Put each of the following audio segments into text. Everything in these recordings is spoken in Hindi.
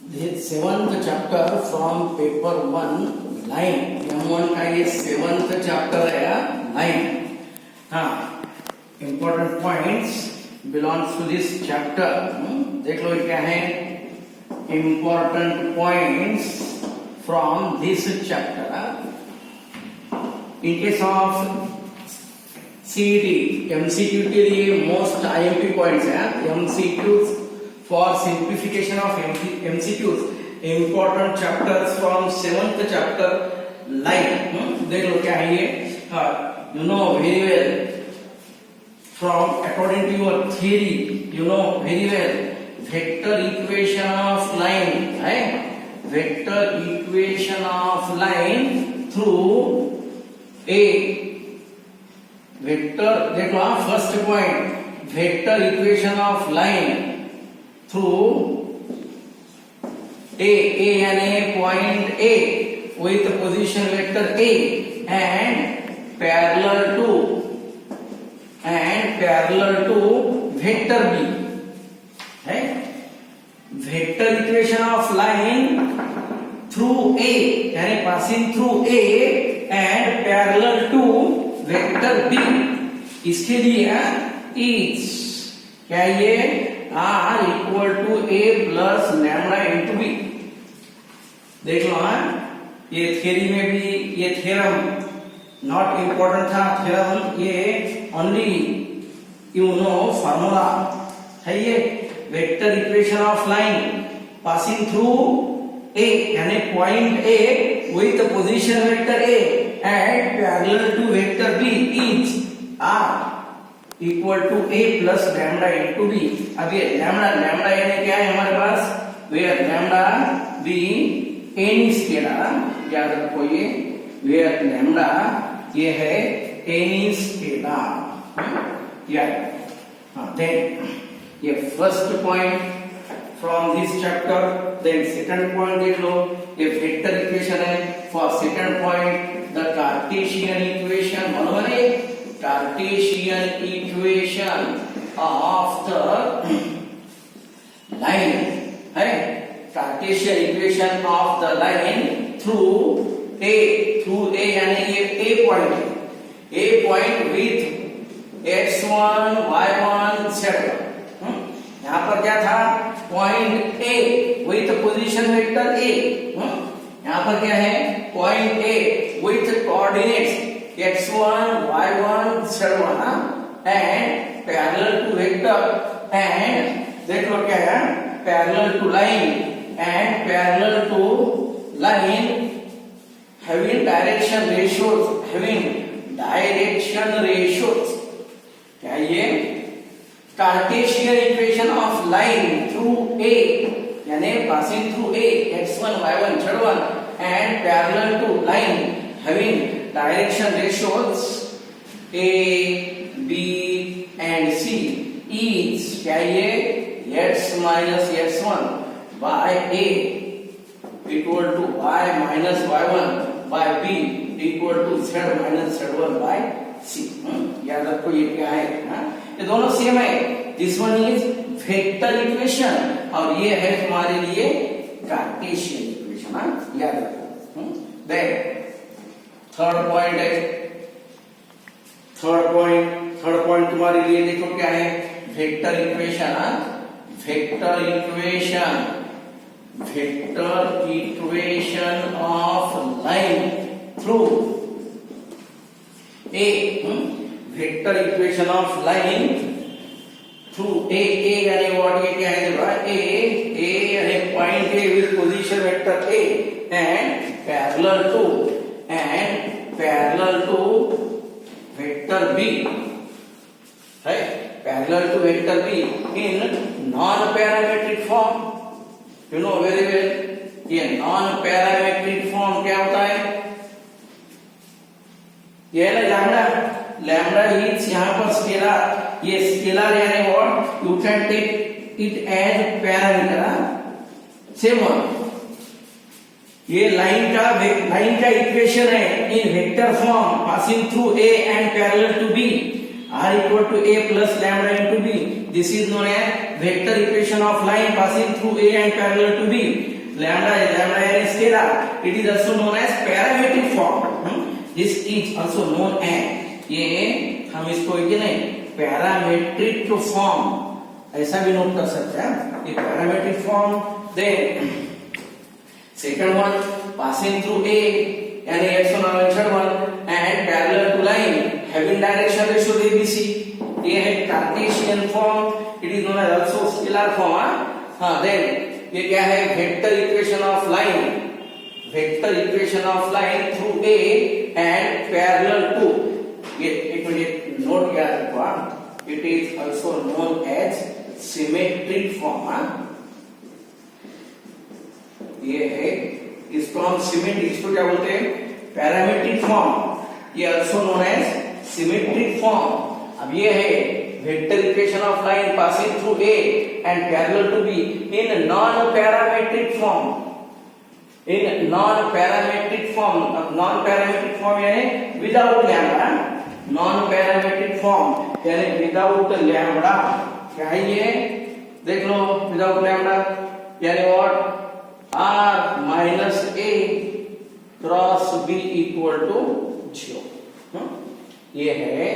This seventh chapter from paper 1 line M1 का ये seventh chapter है line. हाँ, important points belongs to this chapter. देख लो ये क्या है important points from this chapter. In case of CET, MCQ के लिए most IMP points है. MCQs for simplification of MCQs, important chapters from seventh chapter line. देख लो क्या है ये. You know very well from according to your theory, you know very well vector equation of line, right? Vector equation of line through a vector. देखो first point, vector equation of line through a यानी point A with position vector A and parallel to vector B. Right? Vector equation of line through A यानी passing through A and parallel to vector B. इसके लिए is क्या ये R equal to A plus lambda into B. देख लो ये थियरी में भी ये थ्योरम नॉट इम्पोर्टेंट था. थ्योरम ये ओनली यू नो फार्मूला है. ये vector equation of line passing through A यानी point A with position vector A and parallel to vector B is R equal to A plus lambda into B. अब ये लैम्डा यानी क्या है हमारे पास, where lambda be any scalar. याद रखो ये वेयर लैम्डा ये है एनी स्केलर. याद देन ये first point from this chapter. Then second point देख लो, ये वेक्टर इक्वेशन है. For second point the Cartesian equation, बराबर है Cartesian equation of the line है. Cartesian equation of the line through A यानी ये A point है. A point with x1 y1 z1. यहाँ पर क्या था, point A with position vector A. यहाँ पर क्या है, point A with coordinates x1 y1 z1 and parallel to vector and देख लो क्या है parallel to line and parallel to line having direction ratios. क्या ये Cartesian equation of line through A यानी passing through A x1 y1 z1 and parallel to line having direction ratios A, B and C is क्या ये x minus x1 by A equal to y minus y1 by B equal to z minus z1 by C. याद रखो ये क्या है, ये दोनों सेम है. This one is vector equation और ये है हमारे लिए कार्टेशियन इक्वेशन. याद रखो. देन थर्ड पॉइंट है. थर्ड पॉइंट तुम्हारे लिए देखो क्या है, vector equation. Vector equation of line through A. Vector equation of line through A यानी व्हाट, ये क्या है देखो A यानी point A with position vector A and parallel to vector B, right? Parallel to vector B in non-parametric form. You know very well. ये non-parametric form क्या होता है, ये है lambda is यहाँ पर स्केलर. ये स्केलर यानी what, you can take it as parameter. Same one ये लाइन का इक्वेशन है in vector form passing through A and parallel to B. R equal to A plus lambda into B. This is known as vector equation of line passing through A and parallel to B. lambda is scalar. It is also known as parametric form. This is also known as, ये हम इसको ये नहीं पैरामेट्रिक फॉर्म ऐसा भी नोट कर सकते हैं, ये parametric form. Then second one passing through A यानी x1 और z1 and parallel to line having direction ratio abc. ये है Cartesian form. It is known as also scalar form. हां देन ये क्या है vector equation of line. Vector equation of line through A and parallel to, ये एक मिनट नोट किया रखो. It is also known as symmetric form. ये है इसको हम सिमेट्रिक, इसको क्या बोलते हैं पैरामेट्रिक फॉर्म. ये also known as symmetric form. अब ये है vector equation of line passing through A and parallel to B in non parametric form. In non parametric form. अब नॉन पैरामेट्रिक फॉर्म यानी without lambda. Non parametric form यानी विदाउट लैम्बडा. क्या है ये देख लो. विदाउट लैम्बडा यानी what r minus a cross b equal to 0. ये है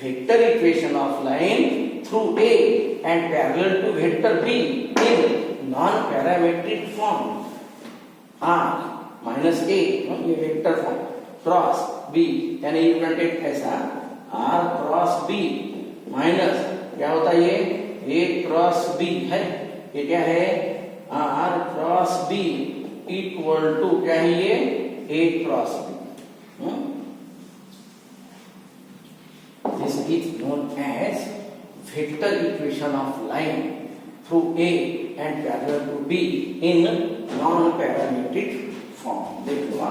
vector equation of line through a and parallel to vector b in non parametric form. r minus a ये वेक्टर फॉर्म क्रॉस b यानी यू कैन टेक ऐसा r क्रॉस b माइनस क्या होता है ये a क्रॉस b है. ये क्या है r cross b equal to क्या है ये a cross b. This is known as vector equation of line through a and parallel to b in non parametric form. देख लो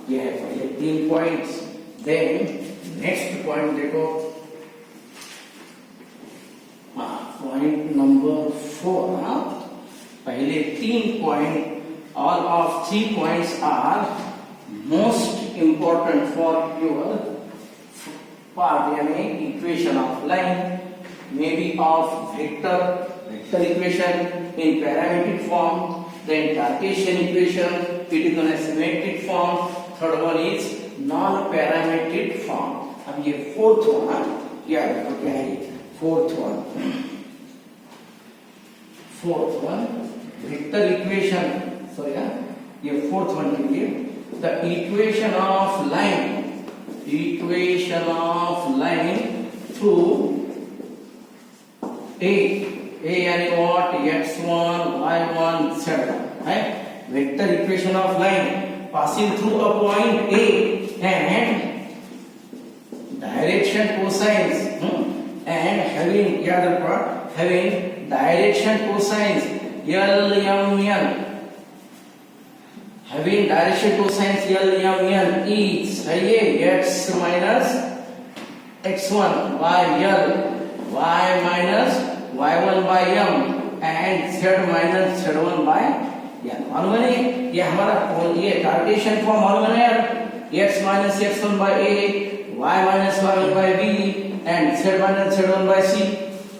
ये है पहले 3 पॉइंट्स. देन नेक्स्ट पॉइंट देखो पॉइंट नंबर 4. पहले 3 point, all of 3 points are most important for your part, यानी equation of line, maybe of vector equation in parametric form, then Cartesian equation, it is known as symmetric form. Third one is non-parametric form. अब ये fourth one क्या है fourth one vector equation. Sorry ये फोर्थ वन के लिए the equation of line through A यानी व्हाट x1 y1 z1 है. Vector equation of line passing through a point a and direction cosines and having direction cosines LMN, having direction cosines LMN is है ये x minus x1 by L, y minus y1 by m and z minus z1 by L. मालूम है ये हमारा ये कार्टेशियन फॉर्म मालूम है यार. x minus x1 by a, y minus y1 by b and z minus z1 by c.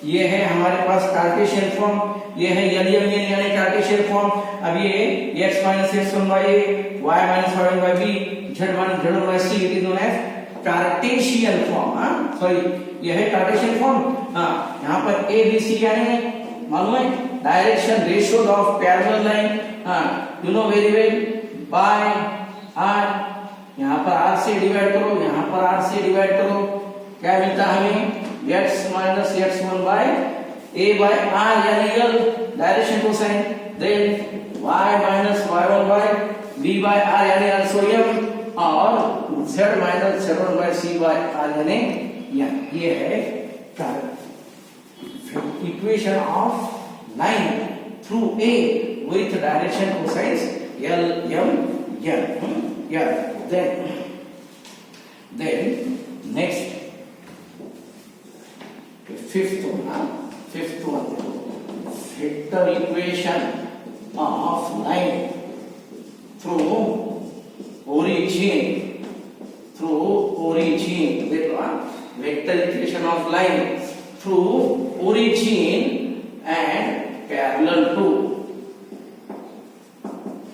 ये है हमारे पास कार्टेशियन फॉर्म. ये है LMN यानी कार्टेशियन फॉर्म. अब ये x minus x1 by a, y minus y1 by b, z minus z1 by c, it is known as Cartesian form. Sorry ये है कार्टेशियन फॉर्म. यहाँ पर a b c यानी मालूम है direction ratios of parallel line. You know very well by r. यहाँ पर r से डिवाइड करो, यहाँ पर r से डिवाइड करो, क्या मिलता है हमें x minus x1 by a by r यानी L direction cosine. Then y minus y1 by b by r यानी also m और z minus z1 by c by r यानी m. ये है equation of line through a with direction cosines L m n. Then next fifth one vector equation of line through origin. देखो vector equation of line through origin and parallel to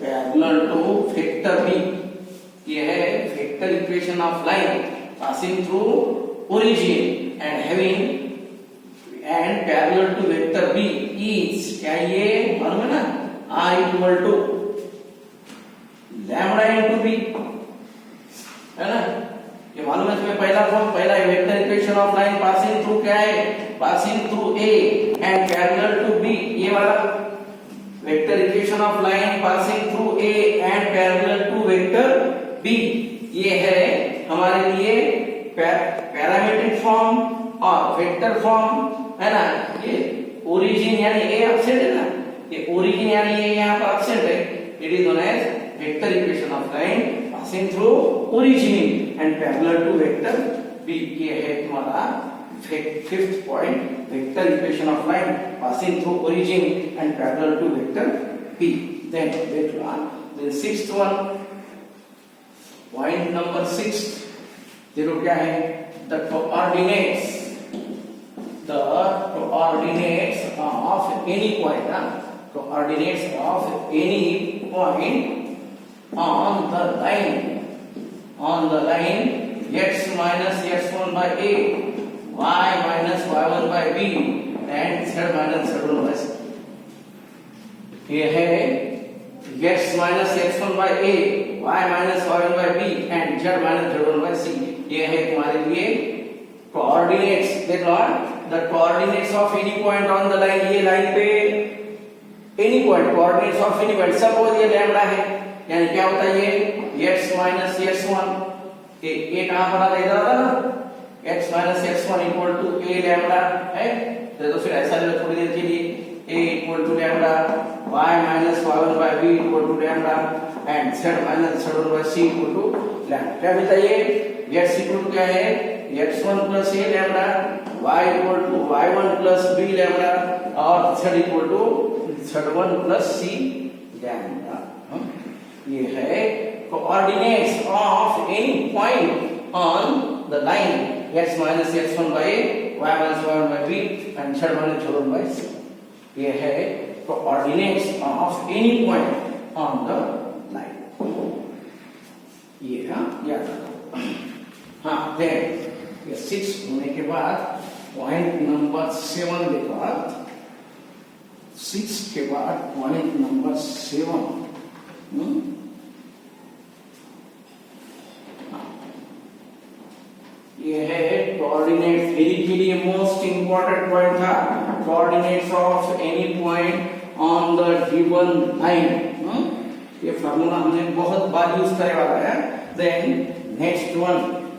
parallel to vector B, ये है vector equation of line passing through origin and having and parallel to vector B is, क्या ये मालूम है ना, r equal to lambda into B, है ना, ये मालूम है तुम्हें। पहला फॉर्म, पहला vector equation of line passing through क्या है, passing through A and parallel to B, ये वाला vector equation of line passing through A and parallel to vector B, ये है हमारे लिए पैरामीट्रिक फॉर्म और वेक्टर फॉर्म, है ना। ये ओरिजिन यानी ए एब्सेंट है ना, ये ओरिजिन यानी ये यहाँ पर एब्सेंट है, it is known as vector equation of line passing through origin and parallel to vector B, ये है तुम्हारा fifth point, vector equation of line passing through origin and parallel to vector B. Then then sixth one, point number 6, देखो क्या है, the coordinates of any point, coordinates of any point on the line x minus x1 by a, y minus y1 by b and z minus z1 by c, ये है x minus x1 by a, y minus y1 by b and z minus z1 by c, ये है तुम्हारे लिए कोऑर्डिनेट्स। देखो the coordinates of any point on the line, ये लाइन पे any point, coordinates of any point, suppose ये लैम्बडा है, यानी क्या होता है ये x minus x1, ये कहां पर आता है, इधर आता है ना, x minus x1 equal to a lambda है, तो फिर ऐसा ले थोड़ी देर के लिए a equal to lambda, y minus y1 by b equal to lambda and z minus z1 by c equal to lambda। क्या मिलता है ये x equal to क्या है, x1 plus a lambda, y equal to y1 plus b lambda और z equal to z1 plus c lambda। ये है coordinates of any point on the line x minus x1 by a, y minus y1 by b and z minus z1 by c, ये है coordinates of any point on the line, ये याद रखो। हाँ, then ये 6 होने के बाद पॉइंट नंबर 7 देखो, 6 के बाद पॉइंट नंबर 7, ये है कोऑर्डिनेट्स, एनी के लिए मोस्ट इंपॉर्टेंट पॉइंट था, coordinates of any point on the given line, ये फार्मूला हमने बहुत बार यूज करे वाला है। देन नेक्स्ट वन,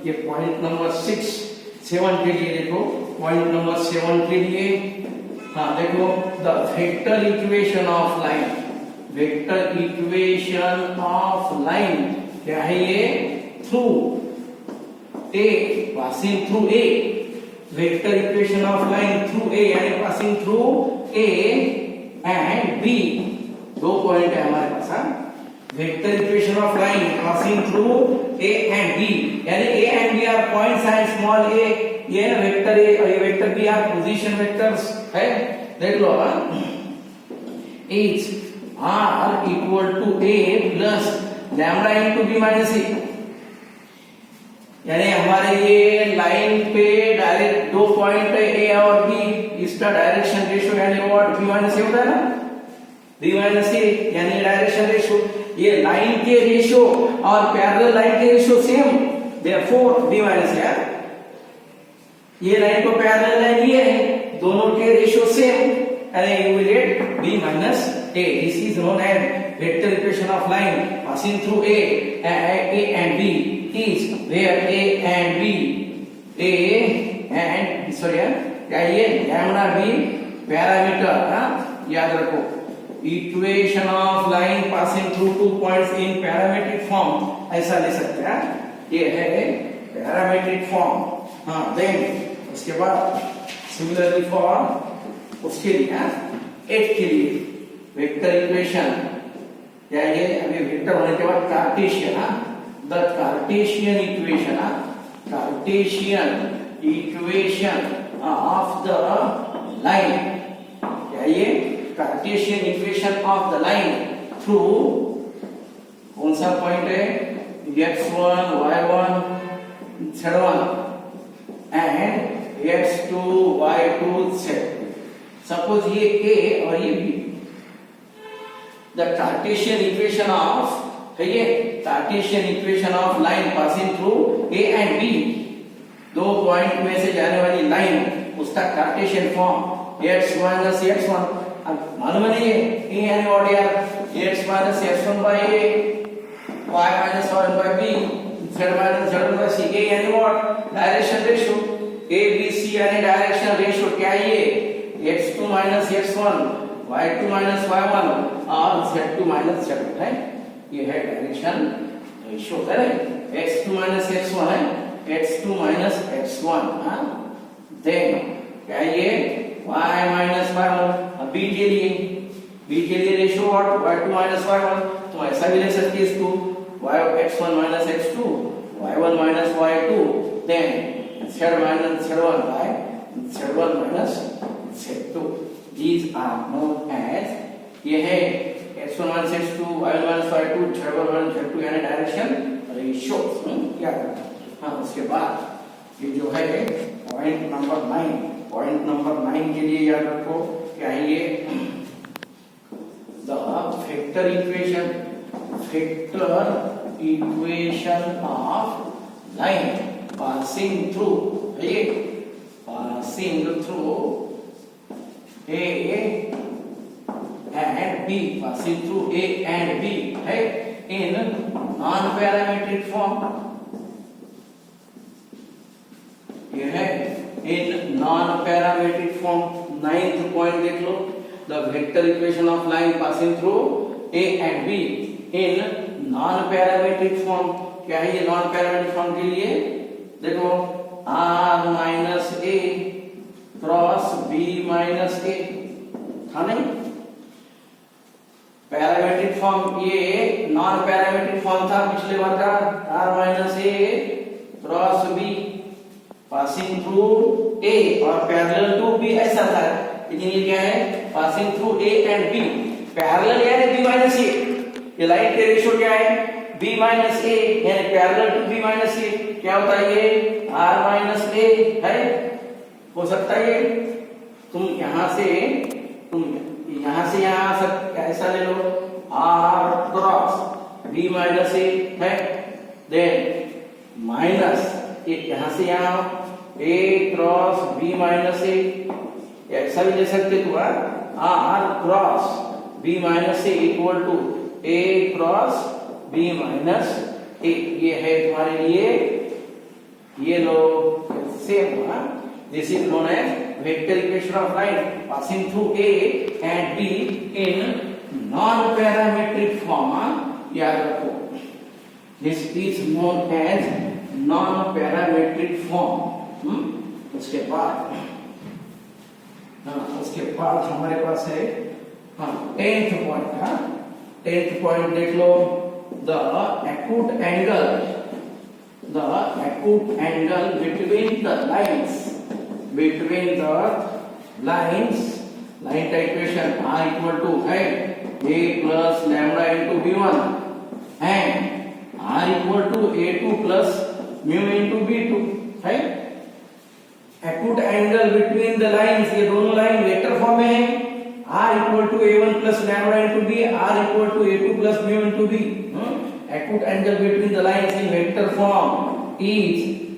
ये पॉइंट नंबर 7 के लिए देखो, पॉइंट नंबर 7 के लिए, हाँ देखो, the vector equation of line, vector equation of line क्या है ये, through a passing through a, vector equation of line through a यानी passing through a and b, दो पॉइंट है हमारे पास। Vector equation of line passing through a and b, यानी a and b are points and small a, ये वेक्टर a और ये vector b are position vectors है। देख लो, each r equal to a plus lambda into b minus a, यानी हमारे ये लाइन पे डायरेक्ट दो पॉइंट है ए और बी, इसका डायरेक्शन रेशियो यानी व्हाट, बी माइनस ए होता है ना, बी माइनस ए यानी डायरेक्शन रेशियो, ये लाइन के रेशियो और पैरेलल लाइन के ratio same, therefore B minus A, ये लाइन को पैरेलल लाइन ये है, दोनों के रेशियो सेम, यानी you will get B minus A. This is known as vector equation of line passing through A and B is where a and b, क्या ये लैम्बडा b पैरामीटर, याद रखो, equation of line passing through two points in parametric form, ऐसा ले सकते हैं, ये है पैरामीट्रिक फॉर्म। हाँ, देन उसके बाद सिमिलरली फॉर उसके लिए 8 के लिए वेक्टर इक्वेशन, क्या ये अभी वेक्टर होने के बाद Cartesian, the Cartesian equation of the line, क्या ये Cartesian equation of the line through सा पॉइंट है x1 y1 z1 and x2 y2 z। Suppose ये a और ये b। The Cartesian equation of है ये Cartesian equation of line passing through a and b, दो पॉइंट में से जाने वाली लाइन, उसका Cartesian form x minus x1। अब मालूम नहीं है a यानी व्हाट यार, x minus x1 by a, y minus y1 by b, z minus z1 by c। a यानी what, direction ratio. a b c यानी डायरेक्शन रेशियो क्या है ये, x2 minus x1, y2 minus y1 और z2 minus z1 है। ये है direction ratio, correct. x2 minus x1 है, x2 minus x1, हाँ। देन क्या ये y minus y1। अब b के लिए ratio what, y2 minus y1। तो ऐसा भी ले सकते हैं इसको, y x1 minus x2, y1 minus y2, then z minus z1 by z1 minus z2। These are known as, ये है x1 minus x2, y1 minus y2, z1 minus z2 यानी डायरेक्शन रेशियो। क्या करना, हाँ। उसके बाद ये जो है पॉइंट नंबर 9 के लिए याद रखो क्या है ये, the vector equation of line passing through, ये passing through a and b, passing through a and b है in non parametric form। ये है in non parametric form। 9th point देख लो, the vector equation of line passing through a and b in non parametric form। क्या है ये non parametric form के लिए, देखो r minus a cross b minus a था नहीं। पैरामीट्रिक फॉर्म, ये नॉन पैरामीट्रिक फॉर्म था पिछले बार का, r minus a cross b passing through a और पैरेलल टू b ऐसा था। लेकिन ये क्या है, passing through a and b, parallel यानी b माइनस a। ये लाइन के रेशियो क्या है, b माइनस a यानी parallel to b minus a। क्या होता है ये, r माइनस a है। हो सकता है तुम यहां से यहां ऐसा ले लो, r cross b minus a है, देन माइनस यहां से यहां a cross b minus a, ऐसा भी ले सकते तुम, r cross b minus a equal to a cross b minus a। ये है तुम्हारे लिए, ये लो same. This is known as vector equation of line passing through A and B in non-parametric form। याद रखो, this is known as non-parametric form। उसके बाद हमारे पास है 10th पॉइंट। 10th पॉइंट देख लो, the acute angle between the lines, line का इक्वेशन r इक्वल टू है a plus lambda into b1 and r equal to a2 plus mu into b2 है। Acute angle between the lines, ये दोनों लाइन वेक्टर फॉर्म में है, r equal to a1 plus lambda into b, r equal to a2 plus mu into b। Acute angle between the lines in vector form is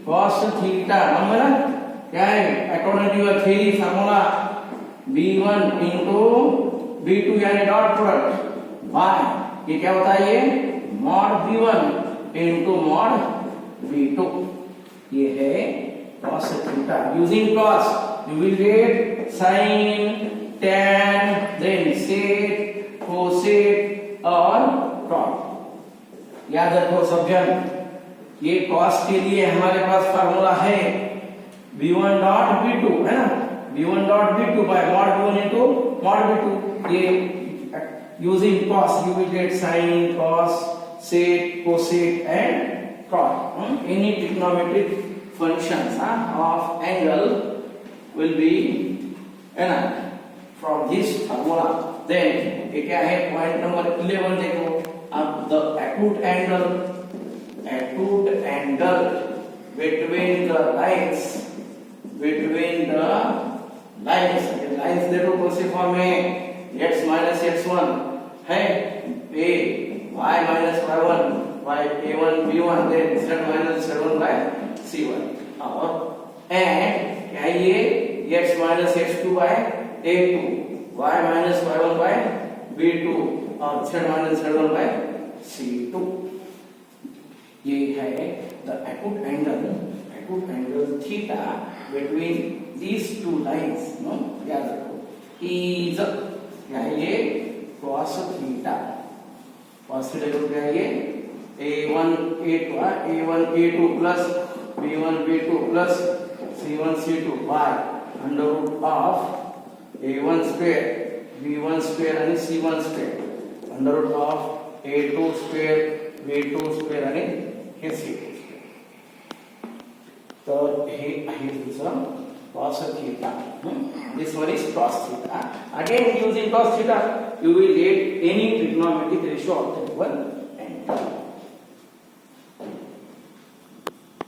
cos theta. Number क्या है, according to your theory formula, b1 into b2 यानी डॉट प्रोडक्ट बाय, ये क्या होता है, ये mod b1 into mod b2। ये है cos theta. Using cos you will get sin, tan, then sec, cosec और cot। याद रखो सब जन, ये cos के लिए हमारे पास फार्मूला है b1 डॉट b2 है ना, b1 dot b2 by mod b1 into mod b2। ये using cos you will get sin, cos, sec, cosec and cot। any trigonometric functions of angle will be from this formula। then ये क्या है, पॉइंट नंबर 11 देखो। अब the acute angle between the lines lines देखो कौन सी फॉर्म में x माइनस x1 है a y minus y1 y a1 b1 then z minus z1 by c1 और and क्या ये x minus x2 by a2 y minus y1 by b2 और z minus z1 by c2 ये है the acute angle theta between these two lines no याद रखो is क्या है ये cos theta को क्या है ये a1 a2 plus b1 b2 plus c1 c2 by under root of a1 square b1 square आणि c1 square under root of a2 square b2 square आणि हे c2 तर हे आहे तुमचं cos theta. This one is cos theta. Again, using cos theta, you will get any trigonometric ratio of that one. And